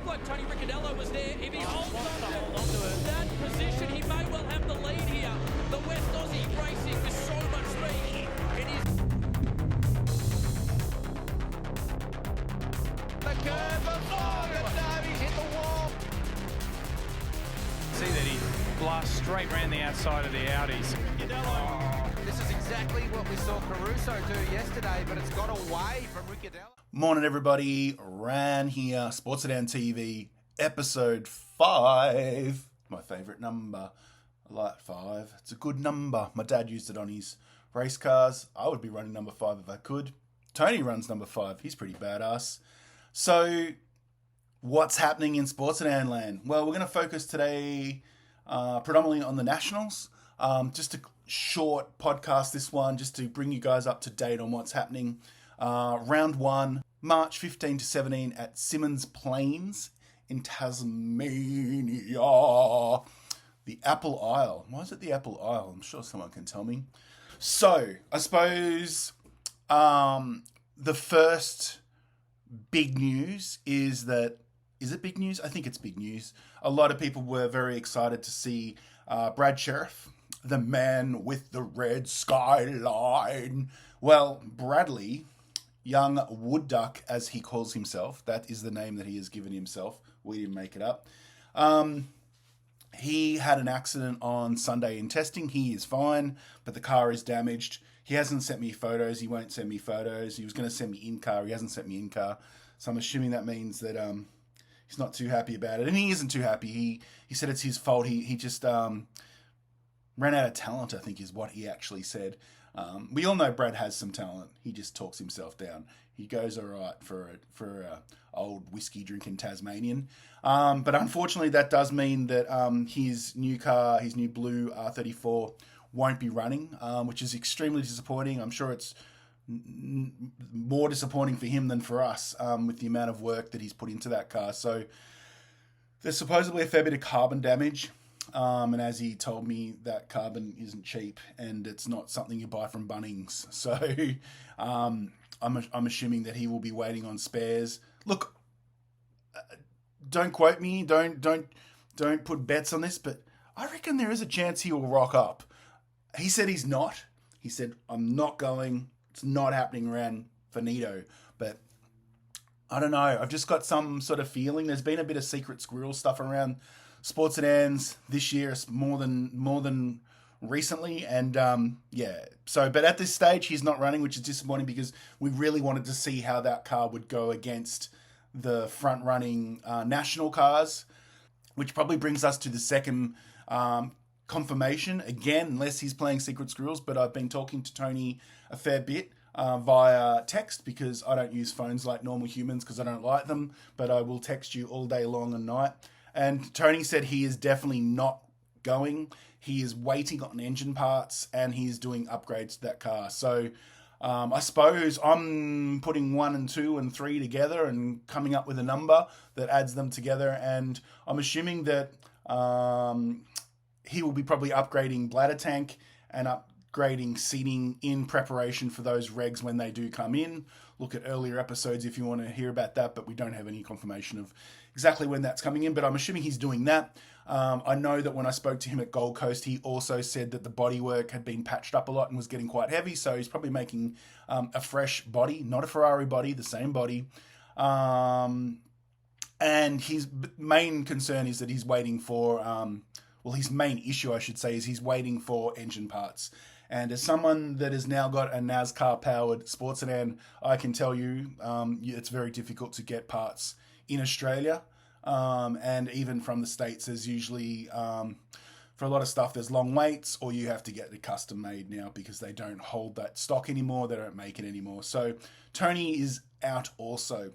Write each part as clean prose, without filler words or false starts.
like Tony Ricciardello was there. If he holds on to that position, he may well have the lead here. The West Aussie racing with so much speed. It is the curve of no, he's hit the wall. See that he blasts straight round the outside of the Audis. This is exactly what we saw Caruso do yesterday, but it's got away from Ricciardello. Morning, everybody. Ran here, Sports Sedan TV, episode 5. My favourite number. I like 5. It's a good number. My dad used it on his race cars. I would be running number 5 if I could. Tony runs number 5. He's pretty badass. So, what's happening in Sports Sedan land? Well, we're going to focus today predominantly on the Nationals. Just a short podcast, this one, just to bring you guys up to date on what's happening. Round 1, March 15 to 17 at Symonds Plains in Tasmania. The Apple Isle. Why is it the Apple Isle? I'm sure someone can tell me. So, I suppose the first big news is that... Is it big news? I think it's big news. A lot of people were very excited to see Brad Sheriff, the man with the red skyline. Well, Bradley, young wood duck as he calls himself, that is the name that he has given himself. We didn't make it up. He had an accident on Sunday in testing. He is fine, but the car is damaged. He hasn't sent me photos. He won't send me photos. He was going to send me in-car. He hasn't sent me in-car. So I'm assuming that means that he's not too happy about it. And he isn't too happy. He said it's his fault. He just ran out of talent, I think is what he actually said. We all know Brad has some talent. He just talks himself down. He goes all right for a old whiskey drinking Tasmanian. But unfortunately, that does mean that his new car, his new blue R34, won't be running, which is extremely disappointing. I'm sure it's more disappointing for him than for us with the amount of work that he's put into that car. So there's supposedly a fair bit of carbon damage. And as he told me, that carbon isn't cheap and it's not something you buy from Bunnings. So I'm assuming that he will be waiting on spares. Look, don't quote me. Don't put bets on this, but I reckon there is a chance he will rock up. He said he's not. He said, I'm not going. It's not happening around Finito. But I don't know. I've just got some sort of feeling. There's been a bit of secret squirrel stuff around Sports Sedans this year, more than recently, and So, but at this stage, he's not running, which is disappointing because we really wanted to see how that car would go against the front-running national cars, which probably brings us to the second confirmation again, unless he's playing secret squirrels. But I've been talking to Tony a fair bit via text because I don't use phones like normal humans because I don't like them. But I will text you all day long and night. And Tony said he is definitely not going. He is waiting on engine parts and he's doing upgrades to that car. So I suppose I'm putting 1 and 2 and 3 together and coming up with a number that adds them together. And I'm assuming that he will be probably upgrading bladder tank and upgrading seating in preparation for those regs when they do come in. Look at earlier episodes if you want to hear about that, but we don't have any confirmation of exactly when that's coming in, but I'm assuming he's doing that. I know that when I spoke to him at Gold Coast, he also said that the bodywork had been patched up a lot and was getting quite heavy, so he's probably making a fresh body, not a Ferrari body, the same body. And his main concern is that he's waiting for, his main issue, I should say, is he's waiting for engine parts. And as someone that has now got a NASCAR-powered sports sedan, I can tell you it's very difficult to get parts in Australia. And even from the States, there's usually, for a lot of stuff, there's long waits, or you have to get it custom made now because they don't hold that stock anymore. They don't make it anymore. So Tony is out also.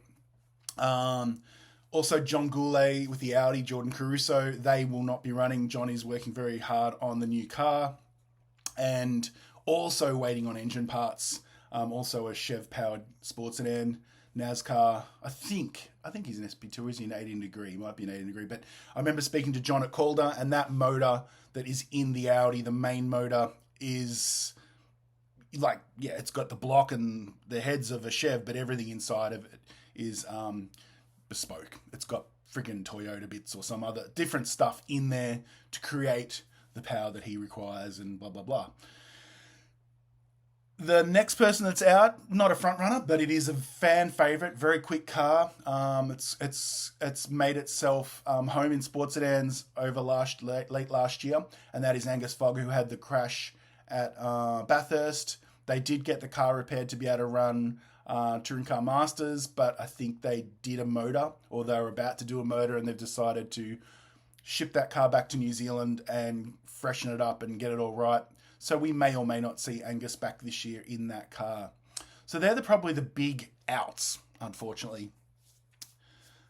Also, John Goulet with the Audi, Jordan Caruso, they will not be running. John is working very hard on the new car. And also waiting on engine parts. Also a Chev-powered sports sedan, NASCAR. I think he's an SP2. Is he an 18 degree? He might be an 18 degree. But I remember speaking to John at Calder, and that motor that is in the Audi, the main motor, is like, yeah, it's got the block and the heads of a Chev, but everything inside of it is bespoke. It's got friggin' Toyota bits or some other different stuff in there to create the power that he requires and blah, blah, blah. The next person that's out, not a front runner, but it is a fan favorite, very quick car. It's made itself home in sports sedans over late last year, and that is Angus Fogg, who had the crash at Bathurst. They did get the car repaired to be able to run Touring Car Masters, but I think they did a motor, or they were about to do a motor, and they've decided to ship that car back to New Zealand and freshen it up and get it all right. So we may or may not see Angus back this year in that car. So they're probably the big outs, unfortunately.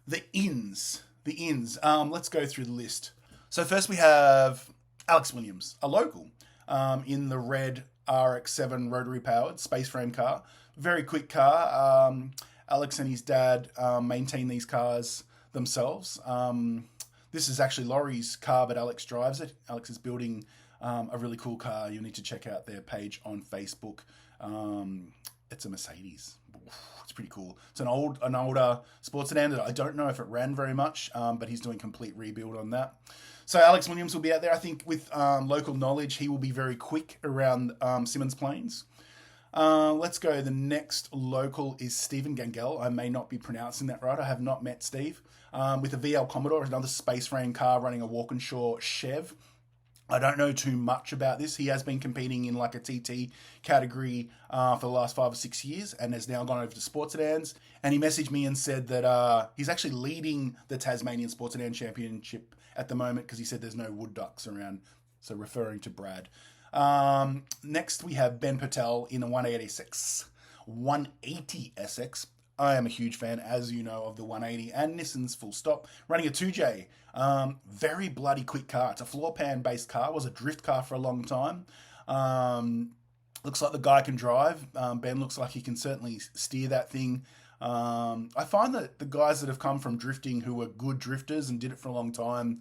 The ins. Let's go through the list. So first we have Alex Williams, a local, in the red RX-7 rotary powered space frame car. Very quick car. Alex and his dad maintain these cars themselves. This is actually Laurie's car, but Alex drives it. Alex is building a really cool car. You'll need to check out their page on Facebook. It's a Mercedes. It's pretty cool. It's an older sports sedan that I don't know if it ran very much, but he's doing complete rebuild on that. So Alex Williams will be out there. I think with local knowledge, he will be very quick around Simmons Plains. Let's go. The next local is Stephen Gangel. I may not be pronouncing that right. I have not met Steve. With a VL Commodore, another space frame car running a Walkinshaw Chev. I don't know too much about this. He has been competing in like a TT category for the last 5 or 6 years and has now gone over to sports sedans. And he messaged me and said that he's actually leading the Tasmanian Sports Sedan Championship at the moment because he said there's no wood ducks around. So referring to Brad. Next we have Ben Patel in a 180 SX. I am a huge fan, as you know, of the 180 and Nissan's full stop. Running a 2J. Very bloody quick car. It's a floor pan based car. Was a drift car for a long time. Looks like the guy can drive. Ben looks like he can certainly steer that thing. I find that the guys that have come from drifting who were good drifters and did it for a long time,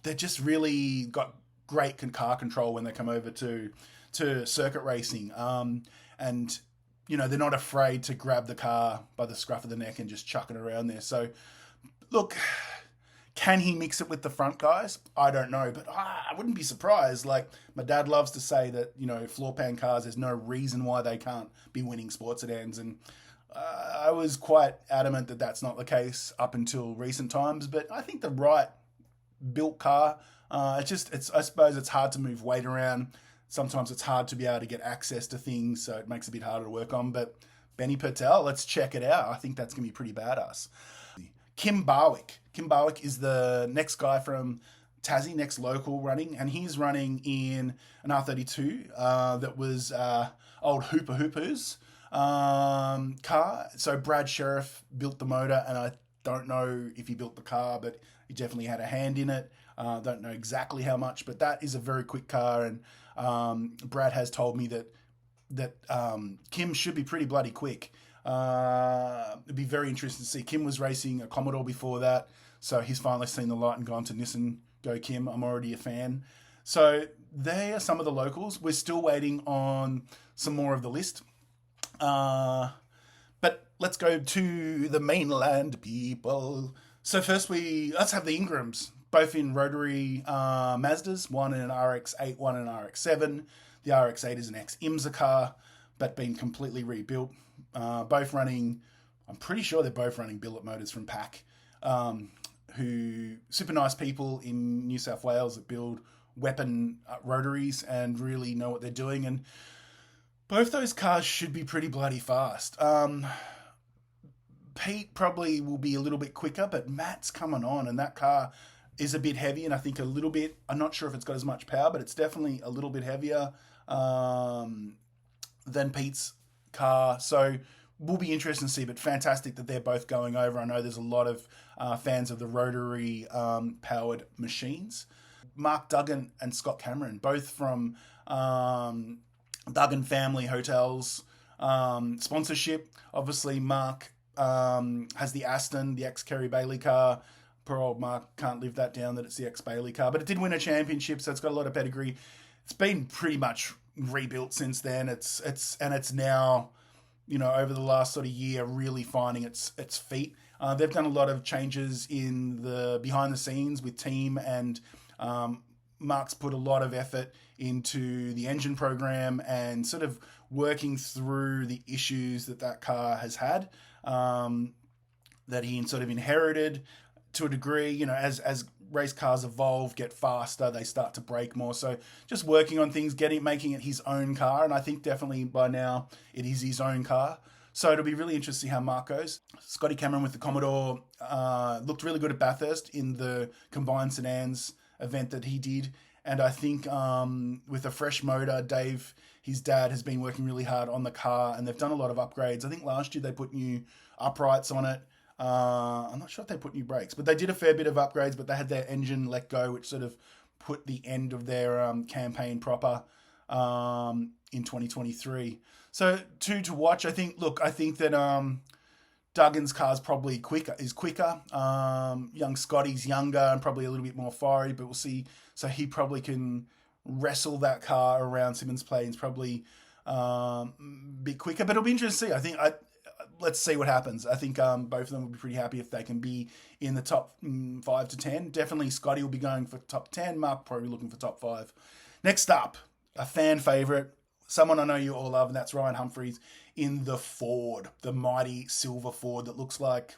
they're just really got great car control when they come over to circuit racing. And you know, they're not afraid to grab the car by the scruff of the neck and just chuck it around there. So, look, can he mix it with the front guys? I don't know, but I wouldn't be surprised. Like, my dad loves to say that, you know, floor pan cars, there's no reason why they can't be winning sports sedans. And I was quite adamant that that's not the case up until recent times. But I think the right built car, I suppose it's hard to move weight around. Sometimes it's hard to be able to get access to things, so it makes it a bit harder to work on. But Benny Patel, let's check it out. I think that's going to be pretty badass. Kim Barwick. Kim Barwick is the next guy from Tassie, next local running, and he's running in an R32 that was old Hooper Hooper's car. So Brad Sheriff built the motor, and I don't know if he built the car, but he definitely had a hand in it. Don't know exactly how much, but that is a very quick car, and Brad has told me that Kim should be pretty bloody quick. It'd be very interesting to see. Kim was racing a Commodore before that, so he's finally seen the light and gone to Nissan. Go Kim, I'm already a fan. So they are some of the locals. We're still waiting on some more of the list. But let's go to the mainland people. So first let's have the Ingrams, both in rotary Mazdas, one in an RX-8, one in an RX-7. The RX-8 is an ex-IMSA car, but been completely rebuilt. Both running, I'm pretty sure they're both running billet motors from PAC, who super nice people in New South Wales that build weapon rotaries and really know what they're doing. And both those cars should be pretty bloody fast. Pete probably will be a little bit quicker, but Matt's coming on, and that car is a bit heavy, and I think a little bit, I'm not sure if it's got as much power, but it's definitely a little bit heavier than Pete's car. So will be interesting to see, but fantastic that they're both going over. I know there's a lot of fans of the rotary powered machines. Mark Duggan and Scott Cameron, both from Duggan Family Hotels sponsorship. Obviously, Mark has the Aston, the ex-Kerry Bailey car. Poor old Mark can't live that down that it's the ex-Bailey car, but it did win a championship, so it's got a lot of pedigree. It's been pretty much rebuilt since then. It's now, over the last sort of year, really finding its feet. They've done a lot of changes in the behind the scenes with team, and Mark's put a lot of effort into the engine program and sort of working through the issues that car has had, that he sort of inherited to a degree. As race cars evolve, get faster, they start to brake more. So just working on things, making it his own car. And I think definitely by now it is his own car. So it'll be really interesting to see how Mark goes. Scotty Cameron with the Commodore looked really good at Bathurst in the combined sedans event that he did. And I think with a fresh motor, Dave, his dad, has been working really hard on the car, and they've done a lot of upgrades. I think last year they put new uprights on it. I'm not sure if they put new brakes, but they did a fair bit of upgrades, but they had their engine let go, which sort of put the end of their campaign proper in 2023. So to watch, I think that Duggan's car's probably quicker. Young Scotty's younger and probably a little bit more fiery, but we'll see. So he probably can wrestle that car around Simmons' Plains, probably be quicker. But it'll be interesting to see. I think let's see what happens. I think both of them will be pretty happy if they can be in the top 5 to 10. Definitely Scotty will be going for top 10. Mark probably looking for top 5. Next up, a fan favourite, someone I know you all love, and that's Ryan Humphries in the Ford, the mighty silver Ford that looks like...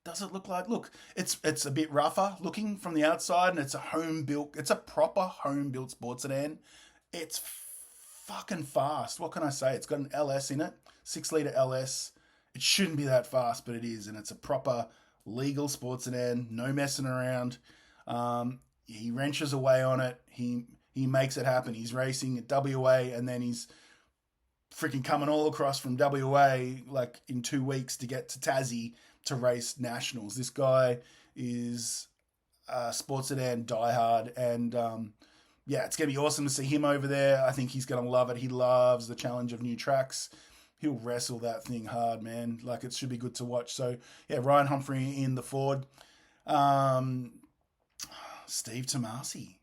does it look like... Look, it's a bit rougher looking from the outside, and it's a proper home-built sports sedan. It's fucking fast. What can I say? It's got an LS in it, 6-litre LS. It shouldn't be that fast, but it is, and it's a proper legal sports sedan, no messing around. He wrenches away on it. He makes it happen. He's racing at WA, and then he's freaking coming all across from WA like in 2 weeks to get to Tassie to race nationals. This guy is a sports sedan diehard, and it's going to be awesome to see him over there. I think he's going to love it. He loves the challenge of new tracks. He'll wrestle that thing hard, man. Like, it should be good to watch. So, yeah, Ryan Humphrey in the Ford. Steve Tomasi.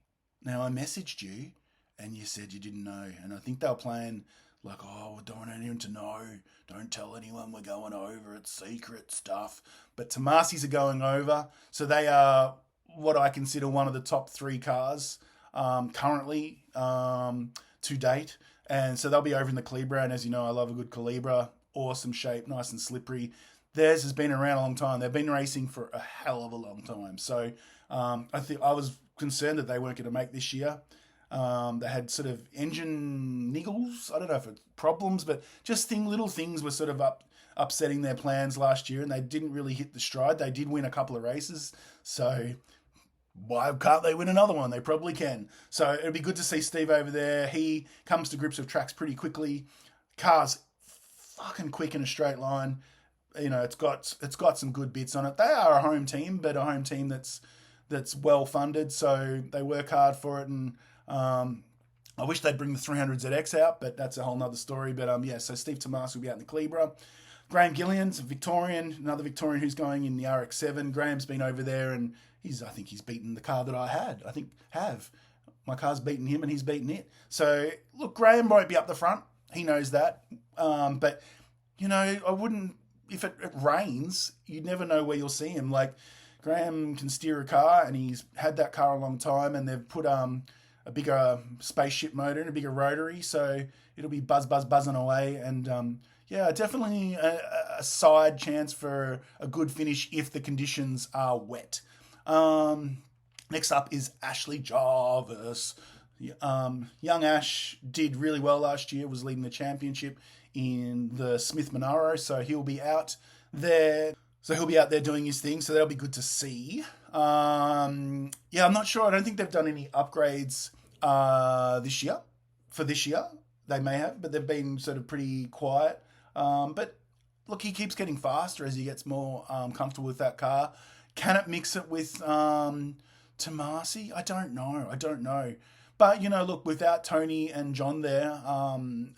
Now, I messaged you, and you said you didn't know. And I think they were playing like, we don't want anyone to know. Don't tell anyone we're going over. It's secret stuff. But Tomasi's are going over. So they are what I consider one of the top 3 cars currently to date. And so they'll be over in the Calibra. And as you know, I love a good Calibra. Awesome shape, nice and slippery. Theirs has been around a long time. They've been racing for a hell of a long time. So I think I was concerned that they weren't going to make this year. They had sort of engine niggles. I don't know if it's problems, but just little things were sort of upsetting their plans last year, and they didn't really hit the stride. They did win a couple of races, so why can't they win another one? They probably can. So it'd be good to see Steve over there. He comes to grips with tracks pretty quickly. Car's fucking quick in a straight line. It's got some good bits on it. They are a home team, but a home team that's well funded, so they work hard for it. And I wish they'd bring the 300ZX out, but that's a whole nother story. But so Steve Tomasi will be out in the Calibra. Graham Gillian's a Victorian, another Victorian who's going in the RX-7. Graham's been over there, and I think he's beaten the car that I had. My car's beaten him, and he's beaten it. So look, Graham won't be up the front. He knows that. But I wouldn't. If it rains, you'd never know where you'll see him. Like, Graham can steer a car, and he's had that car a long time, and they've put a bigger spaceship motor and a bigger rotary, so it'll be buzzing away. And definitely a side chance for a good finish if the conditions are wet. Next up is Ashley Jarvis. Young Ash did really well last year, was leading the championship in the Smith Monaro, so he'll be out there. Doing his thing, so that'll be good to see. I'm not sure. I don't think they've done any upgrades this year. For this year, they may have, but they've been sort of pretty quiet. But look, he keeps getting faster as he gets more comfortable with that car. Can it mix it with Tomasi? I don't know. But, look, without Tony and John there,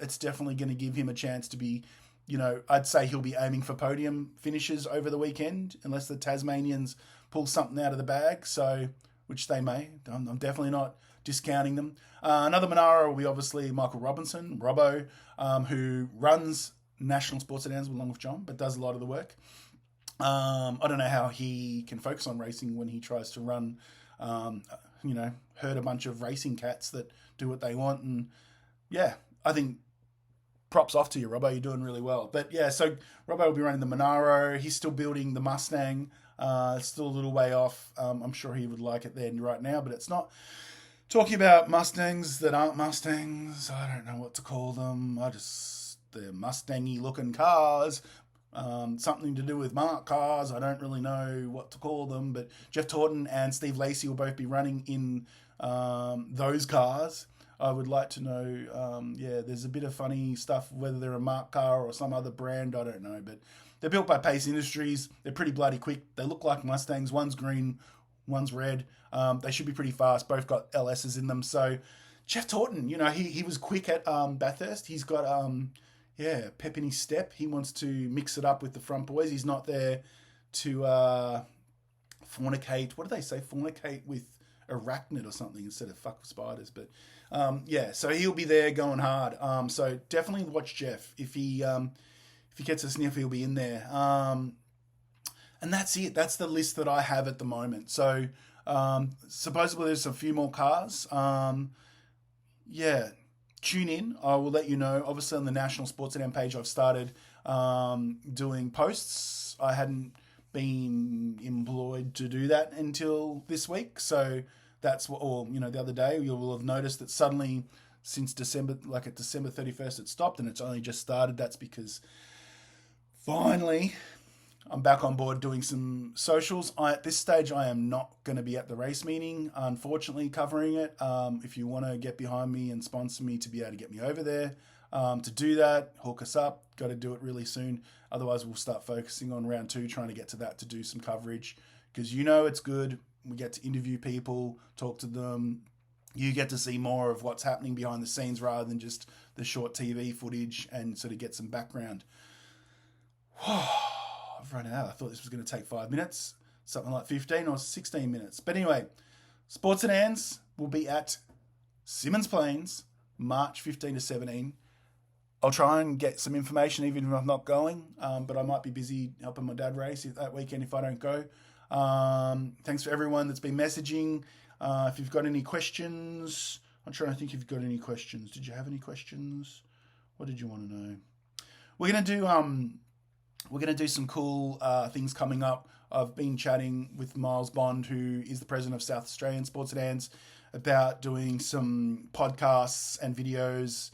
it's definitely going to give him a chance to be, I'd say he'll be aiming for podium finishes over the weekend, unless the Tasmanians pull something out of the bag, which they may. I'm definitely not discounting them. Another Monaro will be obviously Michael Robinson, Robbo, who runs National Sports Sedans along with John, but does a lot of the work. I don't know how he can focus on racing when he tries to run, herd a bunch of racing cats that do what they want. And yeah, I think props off to you, Robbo. You're doing really well. But yeah, so Robbo will be running the Monaro. He's still building the Mustang. It's still a little way off. I'm sure he would like it there right now, but it's not. Talking about Mustangs that aren't Mustangs, I don't know what to call them. They're Mustangy looking cars. Something to do with Mark cars. I don't really know what to call them, but Jeff Taunton and Steve Lacey will both be running in those cars. I would like to know, there's a bit of funny stuff, whether they're a Mark car or some other brand, I don't know, but they're built by Pace Industries. They're pretty bloody quick. They look like Mustangs. One's green, one's red. They should be pretty fast. Both got LSs in them. So Jeff Taunton, he was quick at Bathurst. He's got pep in his step. He wants to mix it up with the front boys. He's not there to fornicate. What do they say? Fornicate with arachnid or something instead of fuck with spiders. But so he'll be there going hard. So definitely watch Jeff. If he gets a sniff, he'll be in there. And that's it. That's the list that I have at the moment. So supposedly there's a few more cars. Tune in. I will let you know. Obviously on the National Sports Sedan page, I've started doing posts. I hadn't been employed to do that until this week. So that's the other day, you will have noticed that suddenly since December, like at December 31st, it stopped and it's only just started. That's because finally I'm back on board doing some socials. At this stage, I am not going to be at the race meeting, unfortunately, covering it. If you want to get behind me and sponsor me to be able to get me over there, to do that, hook us up. Got to do it really soon. Otherwise, we'll start focusing on round 2, trying to get to that to do some coverage. Because it's good. We get to interview people, talk to them. You get to see more of what's happening behind the scenes rather than just the short TV footage and sort of get some background. I've run out. I thought this was going to take 5 minutes, something like 15 or 16 minutes. But anyway, Sports Sedans will be at Symmons Plains, March 15 to 17. I'll try and get some information even if I'm not going, but I might be busy helping my dad race that weekend if I don't go. Thanks for everyone that's been messaging. If you've got any questions, I'm trying to think if you've got any questions. Did you have any questions? What did you want to know? We're going to do some cool things coming up. I've been chatting with Miles Bond, who is the president of South Australian Sports Sedans, about doing some podcasts and videos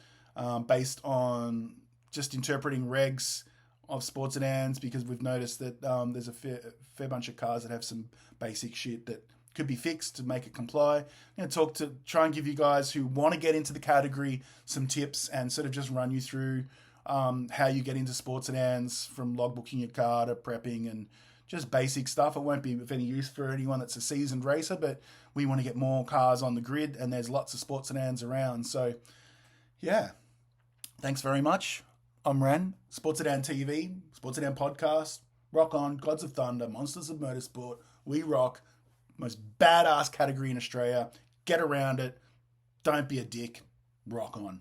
based on just interpreting regs of sports sedans, because we've noticed that there's a fair bunch of cars that have some basic shit that could be fixed to make it comply. I'm going to try and give you guys who want to get into the category some tips and sort of just run you through how you get into sports sedans, from logbooking your car to prepping and just basic stuff. It won't be of any use for anyone that's a seasoned racer, but we want to get more cars on the grid, and there's lots of sports sedans around. So, yeah. Thanks very much. I'm Ren, Sports Sedan TV, Sports Sedan Podcast. Rock on, Gods of Thunder, Monsters of Motorsport. We rock. Most badass category in Australia. Get around it. Don't be a dick. Rock on.